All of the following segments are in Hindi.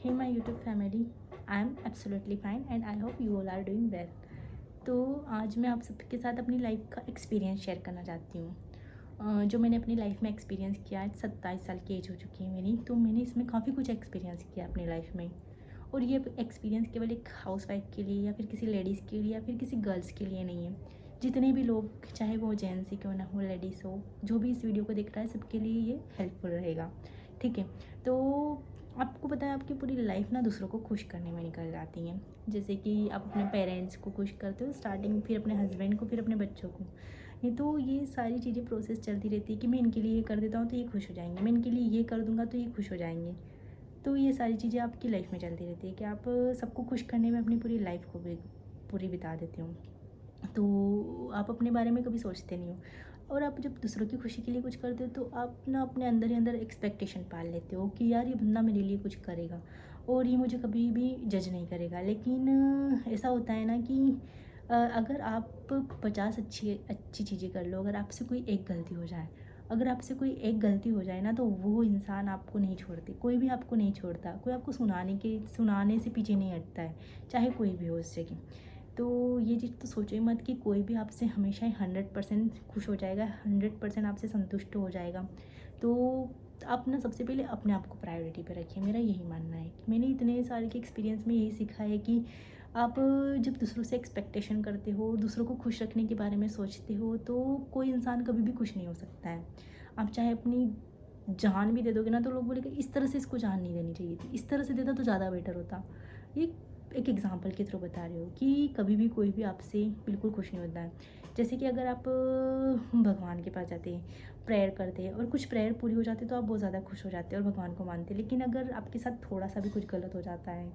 Hey my YouTube family, I am absolutely fine and I hope you all are doing well। तो आज मैं आप सबके साथ अपनी लाइफ का एक्सपीरियंस शेयर करना चाहती हूँ। जो मैंने अपनी लाइफ में एक्सपीरियंस किया है, 27 साल की एज हो चुकी है मेरी, तो मैंने इसमें काफ़ी कुछ एक्सपीरियंस किया अपनी लाइफ में। और ये एक्सपीरियंस केवल एक हाउसवाइफ के लिए या फिर किसी लेडीज़ के लिए या फिर किसी गर्ल्स के लिए नहीं है। जितने भी लोग, चाहे वो जेंट्स ही क्यों ना हो, लेडीज़ हो, जो भी इस वीडियो को देख रहा है, सबके लिए ये हेल्पफुल रहेगा। ठीक है। तो आपको पता है, आपकी पूरी लाइफ ना दूसरों को खुश करने में निकल जाती हैं। जैसे कि आप अपने पेरेंट्स को खुश करते हो स्टार्टिंग, फिर अपने हस्बैंड को, फिर अपने बच्चों को। ये तो ये सारी चीज़ें प्रोसेस चलती रहती है कि मैं इनके लिए ये कर देता हूँ तो ये खुश हो जाएंगे, मैं इनके लिए ये कर दूँगा तो ये खुश हो जाएंगे। तो ये सारी चीज़ें आपकी लाइफ में चलती रहती है कि आप सबको खुश करने में अपनी पूरी लाइफ को भी पूरी बिता देते हो। तो आप अपने बारे में कभी सोचते नहीं हो। और आप जब दूसरों की खुशी के लिए कुछ करते हो तो आप ना अपने अंदर ही अंदर एक्सपेक्टेशन पाल लेते हो कि यार ये बंदा मेरे लिए कुछ करेगा और ये मुझे कभी भी जज नहीं करेगा। लेकिन ऐसा होता है ना कि अगर आप 50 अच्छी अच्छी चीज़ें कर लो, अगर आपसे कोई एक गलती हो जाए, अगर आपसे कोई एक गलती हो जाए ना, तो वो इंसान आपको नहीं छोड़ते, कोई भी आपको नहीं छोड़ता, कोई आपको सुनाने से पीछे नहीं हटता है, चाहे कोई भी हो उस जगह। तो ये चीज़ तो सोचो ही मत कि कोई भी आपसे हमेशा ही 100% खुश हो जाएगा, 100% आपसे संतुष्ट हो जाएगा। तो आप ना सबसे पहले अपने आप को प्रायोरिटी पे रखिए, मेरा यही मानना है। कि मैंने इतने साल के एक्सपीरियंस में यही सीखा है कि आप जब दूसरों से एक्सपेक्टेशन करते हो, दूसरों को खुश रखने के बारे में सोचते हो, तो कोई इंसान कभी भी खुश नहीं हो सकता है। आप चाहे अपनी जान भी दे दोगे ना, तो लोग बोलेंगे इस तरह से इसको जान नहीं देनी चाहिए थी, इस तरह से देता तो ज़्यादा बेटर होता। ये एक एग्जांपल के थ्रू बता रही हूँ कि कभी भी कोई भी आपसे बिल्कुल खुश नहीं होता है। जैसे कि अगर आप भगवान के पास जाते हैं, प्रेयर करते हैं और कुछ प्रेयर पूरी हो जाती है तो आप बहुत ज़्यादा खुश हो जाते हैं और भगवान को मानते हैं। लेकिन अगर आपके साथ थोड़ा सा भी कुछ गलत हो जाता है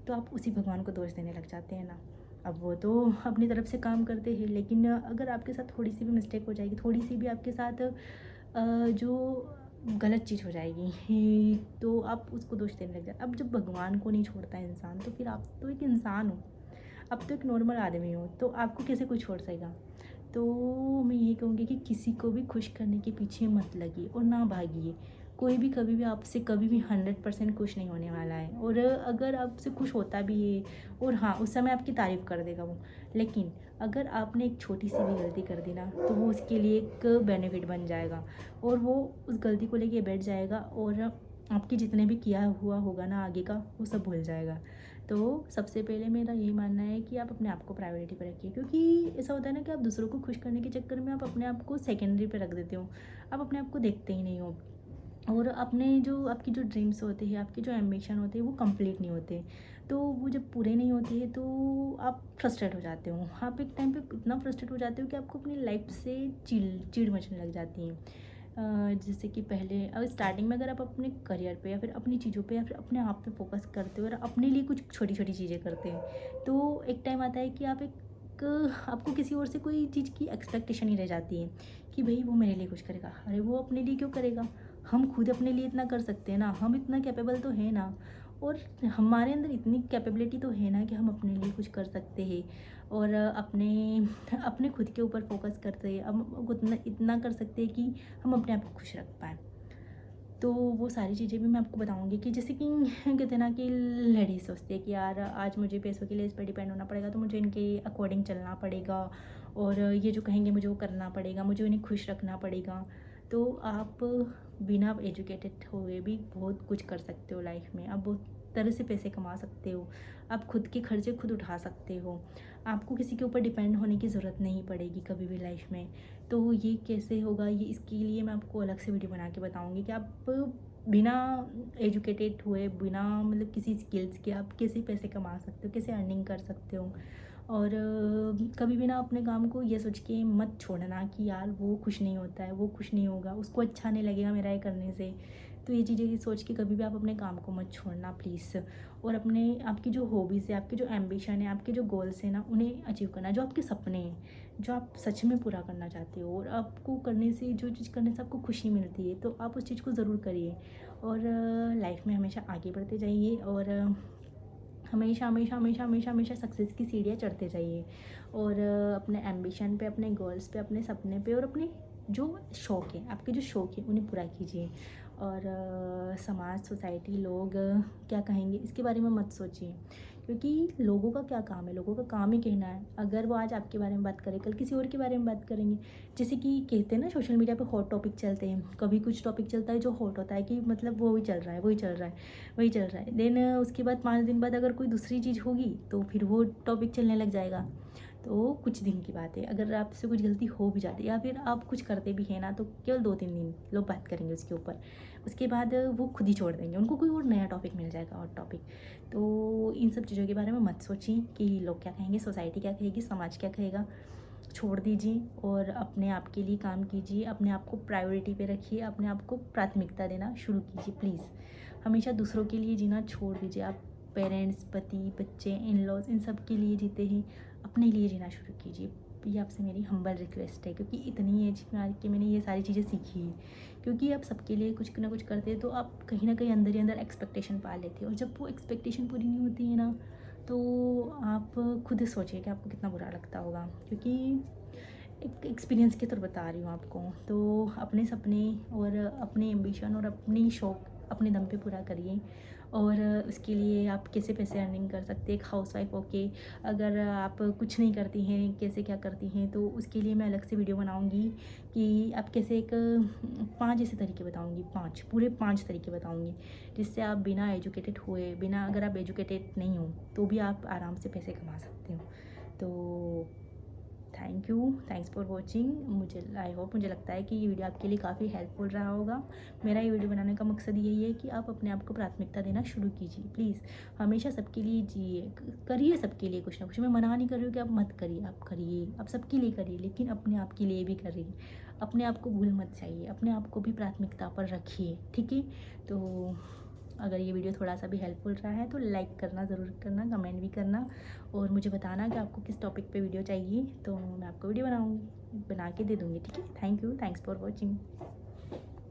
तो आप उसी भगवान को दोष देने लग जाते हैं ना। अब वो तो अपनी तरफ से काम करते हैं, लेकिन अगर आपके साथ थोड़ी सी भी मिस्टेक हो जाएगी, थोड़ी सी भी आपके साथ जो गलत चीज़ हो जाएगी तो आप उसको दोष देने लग जाते। अब जब भगवान को नहीं छोड़ता है इंसान, तो फिर आप तो एक इंसान हो, आप तो एक नॉर्मल आदमी हो, तो आपको कैसे कोई छोड़ सकेगा। तो मैं यही कहूँगी कि किसी को भी खुश करने के पीछे मत लगिए और ना भागिए। कोई भी कभी भी आपसे कभी भी 100% खुश नहीं होने वाला है। और अगर आपसे खुश होता भी है, और हाँ, उस समय आपकी तारीफ़ कर देगा वो, लेकिन अगर आपने एक छोटी सी भी गलती कर दी ना, तो वो उसके लिए एक बेनिफिट बन जाएगा और वो उस गलती को लेके बैठ जाएगा और आपके जितने भी किया हुआ होगा ना आगे का, वो सब भूल जाएगा। तो सबसे पहले मेरा यही मानना है कि आप अपने आप को प्रायोरिटी पे रखिए, क्योंकि ऐसा होता है ना कि आप दूसरों को खुश करने के चक्कर में आप अपने आप को सेकेंडरी पे रख देते हो, आप अपने आप को देखते ही नहीं हो। और अपने जो आपकी जो ड्रीम्स होते हैं, आपके जो एम्बिशन होते हैं, वो कंप्लीट नहीं होते। तो वो जब पूरे नहीं होते हैं तो आप फ्रस्ट्रेट हो जाते हो। आप एक टाइम पे इतना फ्रस्ट्रेट हो जाते हो कि आपको अपनी लाइफ से चिढ़ मचने लग जाती है। जैसे कि पहले स्टार्टिंग में अगर आप अपने करियर पे या फिर अपनी चीज़ों पे या फिर अपने आप पे फोकस करते हो और अपने लिए कुछ छोटी छोटी चीज़ें करते हैं, तो एक टाइम आता है कि आपको किसी और से कोई चीज़ की एक्सपेक्टेशन ही रह जाती है कि भाई वो मेरे लिए कुछ करेगा। अरे वो अपने लिए क्यों करेगा, हम खुद अपने लिए इतना कर सकते हैं ना, हम इतना कैपेबल तो है ना। और हमारे अंदर इतनी कैपेबिलिटी तो है ना कि हम अपने लिए कुछ कर सकते हैं और अपने अपने खुद के ऊपर फोकस करते हैं। हम उतना इतना कर सकते हैं कि हम अपने आप को खुश रख पाएँ। तो वो सारी चीज़ें भी मैं आपको बताऊँगी कि जैसे कि कहते हैं ना कि लेडीज़ सोचती है कि यार आज मुझे पैसों के लिए इस पे डिपेंड होना पड़ेगा, तो मुझे इनके अकॉर्डिंग चलना पड़ेगा और ये जो कहेंगे मुझे वो करना पड़ेगा, मुझे उन्हें खुश रखना पड़ेगा। तो आप बिना एजुकेटेड हुए भी बहुत कुछ कर सकते हो लाइफ में। आप बहुत तरह से पैसे कमा सकते हो, आप खुद के खर्चे खुद उठा सकते हो, आपको किसी के ऊपर डिपेंड होने की ज़रूरत नहीं पड़ेगी कभी भी लाइफ में। तो ये कैसे होगा, ये इसके लिए मैं आपको अलग से वीडियो बना के बताऊँगी कि आप बिना एजुकेटेड हुए, बिना मतलब किसी स्किल्स के आप कैसे पैसे कमा सकते हो, कैसे अर्निंग कर सकते हो। और कभी भी ना अपने काम को ये सोच के मत छोड़ना कि यार वो खुश नहीं होता है, वो खुश नहीं होगा, उसको अच्छा नहीं लगेगा मेरा ये करने से। तो ये चीज़ें सोच के कभी भी आप अपने काम को मत छोड़ना प्लीज़। और अपने आपकी जो हॉबीज़ है, आपके जो एम्बिशन है, आपके जो गोल्स हैं ना, उन्हें अचीव करना। जो आपके सपने हैं, जो आप सच में पूरा करना चाहते हो और आपको करने से, जो चीज़ करने से आपको खुशी मिलती है, तो आप उस चीज़ को ज़रूर करिए। और लाइफ में हमेशा आगे बढ़ते जाइए और हमेशा हमेशा हमेशा हमेशा हमेशा सक्सेस की सीढ़ियाँ चढ़ते जाइए। और अपने एम्बिशन पे, अपने गोल्स पे, अपने सपने पे और अपने जो शौक़ है, आपके जो शौक़ है, उन्हें पूरा कीजिए। और समाज, सोसाइटी, लोग क्या कहेंगे इसके बारे में मत सोचिए, क्योंकि लोगों का क्या काम है, लोगों का काम ही कहना है। अगर वो आज आपके बारे में बात करें, कल किसी और के बारे में बात करेंगे। जैसे कि कहते हैं ना, सोशल मीडिया पे हॉट टॉपिक चलते हैं, कभी कुछ टॉपिक चलता है जो हॉट होता है कि मतलब वो ही चल रहा है, वही चल रहा है, वही चल रहा है। देन उसके बाद 5 दिन बाद अगर कोई दूसरी चीज़ होगी तो फिर वो टॉपिक चलने लग जाएगा। तो कुछ दिन की बात है, अगर आपसे कुछ गलती हो भी जाती है या फिर आप कुछ करते भी हैं ना, तो केवल 2-3 दिन लोग बात करेंगे उसके ऊपर। उसके बाद वो खुद ही छोड़ देंगे, उनको कोई और नया टॉपिक मिल जाएगा, और टॉपिक। तो इन सब चीज़ों के बारे में मत सोचिए कि लोग क्या कहेंगे, सोसाइटी क्या कहेगी, समाज क्या कहेगा। छोड़ दीजिए और अपने आप के लिए काम कीजिए, अपने आप को प्रायोरिटी पे रखिए, अपने आप को प्राथमिकता देना शुरू कीजिए प्लीज़। हमेशा दूसरों के लिए जीना छोड़ दीजिए। आप पेरेंट्स, पति, बच्चे, इन लॉज, इन सब के लिए जीते हैं, अपने लिए जीना शुरू कीजिए। ये आपसे मेरी हम्बल रिक्वेस्ट है, क्योंकि इतनी एज में आके मैंने ये सारी चीज़ें सीखी है। क्योंकि आप सबके लिए कुछ ना कुछ करते हैं तो आप कहीं ना कहीं अंदर ही अंदर एक्सपेक्टेशन पा लेते हो, और जब वो एक्सपेक्टेशन पूरी नहीं होती है ना, तो आप खुद सोचिए कि आपको कितना बुरा लगता होगा। क्योंकि एक एक्सपीरियंस के तौर बता रही हूँ आपको। तो अपने सपने और अपने एम्बिशन और अपनी शौक अपने दम पे पूरा करिए। और उसके लिए आप कैसे पैसे अर्निंग कर सकते हैं, एक हाउसवाइफ होके अगर आप कुछ नहीं करती हैं, कैसे क्या करती हैं, तो उसके लिए मैं अलग से वीडियो बनाऊंगी कि आप कैसे एक 5 ऐसे तरीके बताऊंगी, 5 पूरे 5 तरीके बताऊंगी, जिससे आप बिना एजुकेटेड हुए, बिना, अगर आप एजुकेटेड नहीं हो तो भी आप आराम से पैसे कमा सकते हो। तो thank you, thanks for watching. I hope, मुझे लगता है कि ये वीडियो आपके लिए काफ़ी हेल्पफुल रहा होगा। मेरा ये वीडियो बनाने का मकसद यही है कि आप अपने आप को प्राथमिकता देना शुरू कीजिए प्लीज़। हमेशा सबके लिए जिए, करिए सबके लिए कुछ ना कुछ। मैं मना नहीं कर रही हूँ कि आप मत करिए, आप करिए, आप सबके लिए करिए, लेकिन अपने आप के लिए भी करिए। अपने आप को भूल मत जाइए, अपने आप को भी प्राथमिकता पर रखिए, ठीक है। तो अगर ये वीडियो थोड़ा सा भी हेल्पफुल रहा है तो लाइक करना ज़रूर करना, कमेंट भी करना, और मुझे बताना कि आपको किस टॉपिक पे वीडियो चाहिए, तो मैं आपको वीडियो बना के दे दूँगी, ठीक है। Thank you, thanks for watching.